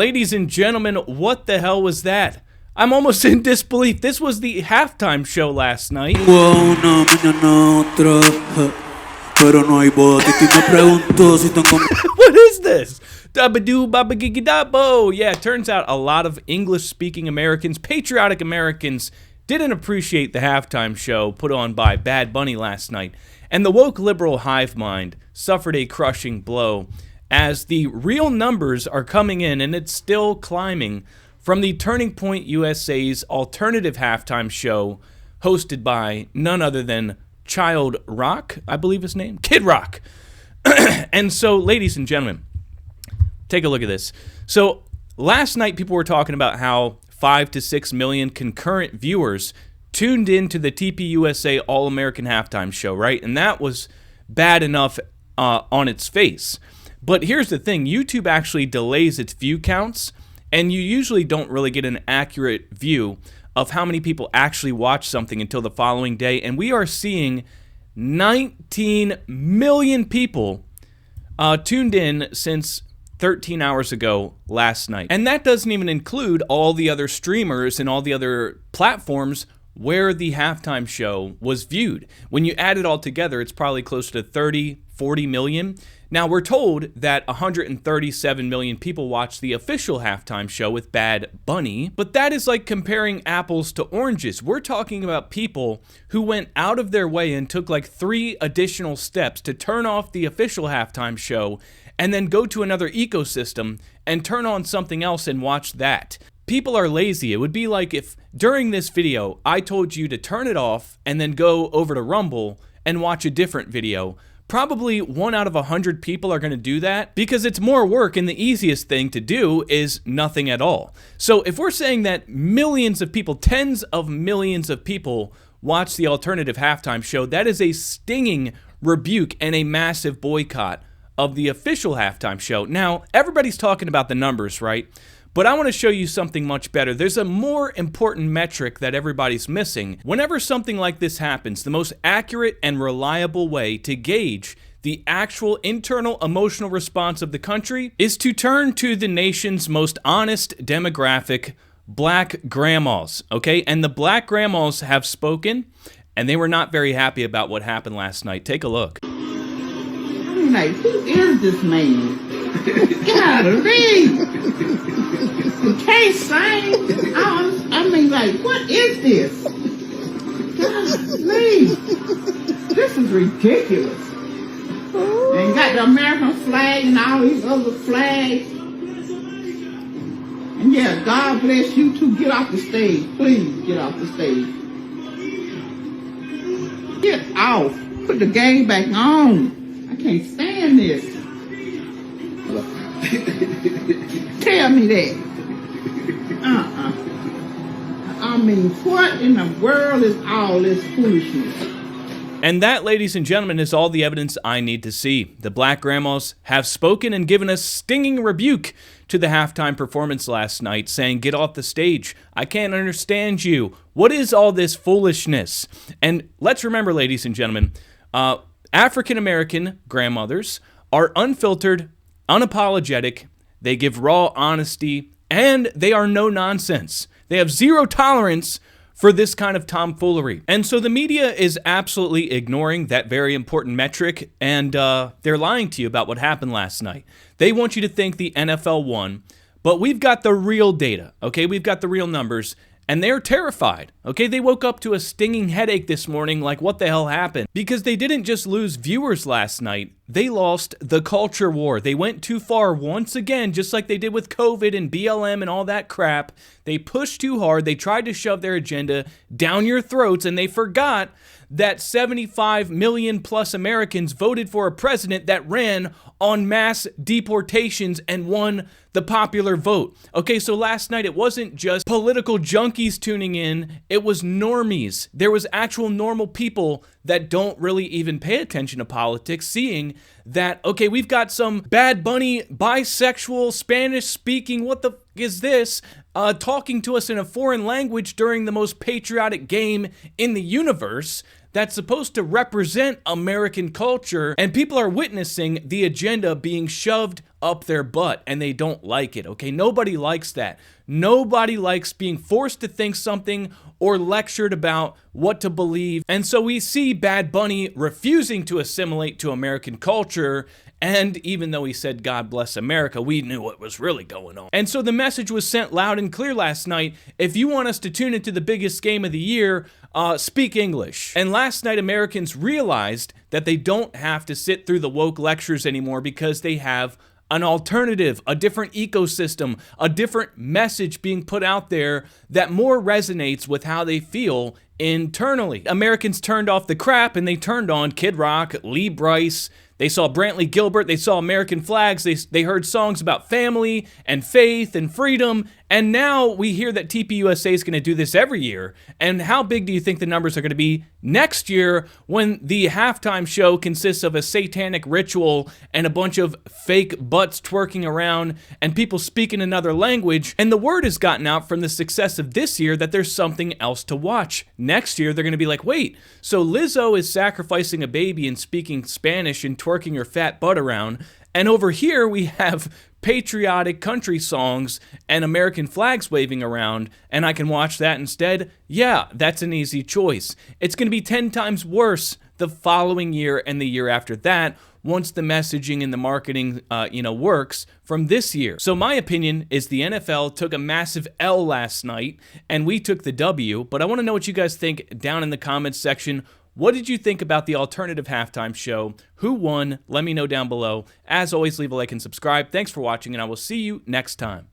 Ladies and gentlemen, what the hell was that? I'm almost in disbelief. This was the halftime show last night. What is this? Dabadoo babagigidabo. Yeah, it turns out a lot of English-speaking Americans, patriotic Americans, didn't appreciate the halftime show put on by Bad Bunny last night. And the woke liberal hive mind suffered a crushing blow as the real numbers are coming in, and it's still climbing, from the Turning Point USA's alternative halftime show hosted by none other than Child Rock, I believe his name, Kid Rock. And so, ladies and gentlemen, take a look at this. So, last night people were talking about how 5 to 6 million concurrent viewers tuned into the TPUSA All-American Halftime Show, right? And that was bad enough on its face. But here's the thing. YouTube actually delays its view counts, and you usually don't really get an accurate view of how many people actually watch something until the following day. And we are seeing 19 million people tuned in since 13 hours ago last night. And that doesn't even include all the other streamers and all the other platforms where the halftime show was viewed. When you add it all together, it's probably close to 30, 40 million. Now, we're told that 137 million people watched the official halftime show with Bad Bunny, but that is like comparing apples to oranges. We're talking about people who went out of their way and took like 3 additional steps to turn off the official halftime show and then go to another ecosystem and turn on something else and watch that. People are lazy. It would be like if during this video I told you to turn it off and then go over to Rumble and watch a different video. Probably 1 out of 100 people are going to do that because it's more work, and the easiest thing to do is nothing at all. So if we're saying that millions of people, tens of millions of people watch the alternative halftime show, that is a stinging rebuke and a massive boycott of the official halftime show. Now, everybody's talking about the numbers, right? But I want to show you something much better. There's a more important metric that everybody's missing. Whenever something like this happens, the most accurate and reliable way to gauge the actual internal emotional response of the country is to turn to the nation's most honest demographic, black grandmas, okay? And the black grandmas have spoken, and they were not very happy about what happened last night. Take a look. I'm like, who is this man? Golly! You can't sing. I mean, like, what is this? Golly! This is ridiculous. And got the American flag and all these other flags. And yeah, God bless you too. Get off the stage. Please get off the stage. Get off. Put the game back on. I can't stand this. Tell me that. I mean, what in the world is all this foolishness? And that, ladies and gentlemen, is all the evidence I need to see. The black grandmas have spoken and given a stinging rebuke to the halftime performance last night, saying, get off the stage. I can't understand you. What is all this foolishness? And let's remember, ladies and gentlemen, African-American grandmothers are unfiltered, unapologetic, they give raw honesty, and they are no nonsense. They have zero tolerance for this kind of tomfoolery. And so the media is absolutely ignoring that very important metric, and they're lying to you about what happened last night. They want you to think the NFL won, but we've got the real data, okay? We've got the real numbers, and they're terrified, okay? They woke up to a stinging headache this morning like, what the hell happened? Because they didn't just lose viewers last night, they lost the culture war. They went too far once again, just like they did with COVID and BLM and all that crap. They pushed too hard, they tried to shove their agenda down your throats, and they forgot that 75 million plus Americans voted for a president that ran on mass deportations and won the popular vote. Okay, so last night it wasn't just political junkies tuning in, it was normies. There was actual normal people that don't really even pay attention to politics, seeing that, okay, we've got some Bad Bunny, bisexual, Spanish-speaking, what the f*** is this, talking to us in a foreign language during the most patriotic game in the universe that's supposed to represent American culture, and people are witnessing the agenda being shoved up their butt and they don't like it, okay? Nobody likes that. Nobody likes being forced to think something or lectured about what to believe. And so we see Bad Bunny refusing to assimilate to American culture. And even though he said, God bless America, we knew what was really going on. And so the message was sent loud and clear last night. If you want us to tune into the biggest game of the year, speak English. And last night, Americans realized that they don't have to sit through the woke lectures anymore because they have an alternative, a different ecosystem, a different message being put out there that more resonates with how they feel internally. Americans turned off the crap and they turned on Kid Rock, Lee Brice. They saw Brantley Gilbert, they saw American flags, they heard songs about family and faith and freedom, and now we hear that TPUSA is going to do this every year. And how big do you think the numbers are going to be next year when the halftime show consists of a satanic ritual and a bunch of fake butts twerking around and people speaking another language? And the word has gotten out from the success of this year that there's something else to watch. Next year, they're going to be like, wait, so Lizzo is sacrificing a baby and speaking Spanish and twerking her fat butt around, and over here we have patriotic country songs and American flags waving around, and I can watch that instead? Yeah, that's an easy choice. It's going to be 10 times worse the following year and the year after that once the messaging and the marketing, works from this year. So my opinion is the NFL took a massive L last night, and we took the W, but I want to know what you guys think down in the comments section. What did you think about the alternative halftime show? Who won? Let me know down below. As always, leave a like and subscribe. Thanks for watching, and I will see you next time.